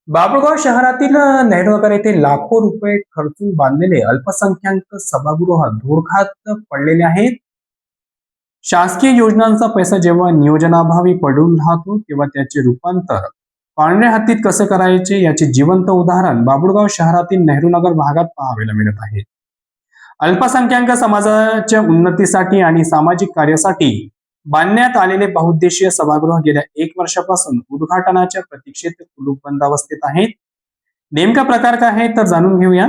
बाभुळगाव शहरातील नेहरूनगर येथे लाखो रुपये खर्चून बांधलेले अल्पसंख्याक सभागृह धोरखात पडलेले आहेत. शासकीय योजनांचा पैसा जेव्हा नियोजनाभावी पडून राहतो तेव्हा त्याचे रूपांतर पांढऱ्या हत्तीत कसे करायचे याचे जिवंत उदाहरण बाभुळगाव शहरातील नेहरूनगर भागात पाहायला मिळत आहे. अल्पसंख्याक समाजाच्या उन्नतीसाठी आणि सामाजिक कार्यासाठी बांधण्यात आलेले बहुउद्देशीय सभागृह गेल्या 1 वर्षापासून उद्घाटनाच्या प्रतीक्षेत कुलूप बंद अवस्थेत आहेत. नेमका प्रकार काय आहे तर जाणून घेऊया.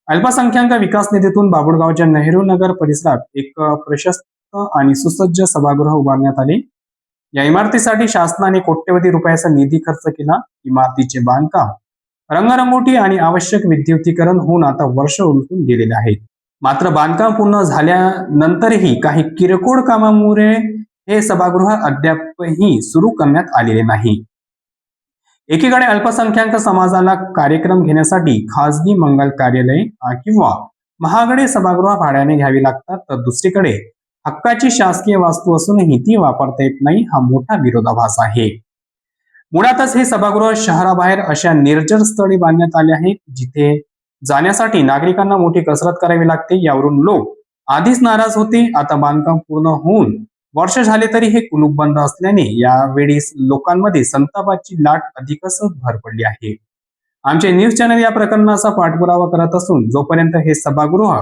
अल्पसंख्याक विकास निधीतून बाभुळगावच्या नेहरू नगर परिसरात एक प्रशस्त आणि सुसज्ज सभागृह उभारण्यात आले. या इमारतीसाठी शासनाने कोट्यवधी रुपयाचा निधी खर्च केला. इमारतीचे बांधकाम, रंगरंगोटी आणि आवश्यक विद्युतीकरण होऊन आता वर्ष उलटून गेलेले आहेत. मात्र बांधकाम पूर्ण झाल्यानंतरही काही किरकोळ कामामुळे हे सभागृह अद्यापही सुरू करण्यात आलेले नाही. एकीकडे अल्पसंख्याक समाजाला कार्यक्रम घेण्यासाठी खासगी मंगल कार्यालय किंवा महागडे सभागृह भाड्याने घ्यावी लागतात, तर दुसरीकडे हक्काची शासकीय वास्तू असूनही ती वापरता येत नाही, हा मोठा विरोधाभास आहे. मुळातच हे सभागृह शहराबाहेर अशा निर्जन स्थळी बांधण्यात आले आहेत जिथे जाण्यासाठी नागरिकांना मोठी कसरत करावी लागते. यावरून लोक आधीच नाराज होते. आता बांधकाम पूर्ण होऊन वर्ष झाले तरी हे कुलूप बंद असल्याने यावेळी लोकांमध्ये संतापाची लाट अधिकच भर पडली आहे. आमचे न्यूज चॅनल या प्रकरणाचा पाठपुरावा करत असून जोपर्यंत हे सभागृह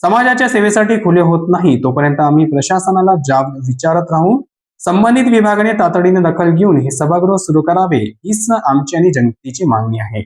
समाजाच्या सेवेसाठी खुले होत नाही तोपर्यंत आम्ही प्रशासनाला जाब विचारत राहू. संबंधित विभागाने तातडीने दखल घेऊन हे सभागृह सुरू करावे हीच आमची आणि जनतेची मागणी आहे.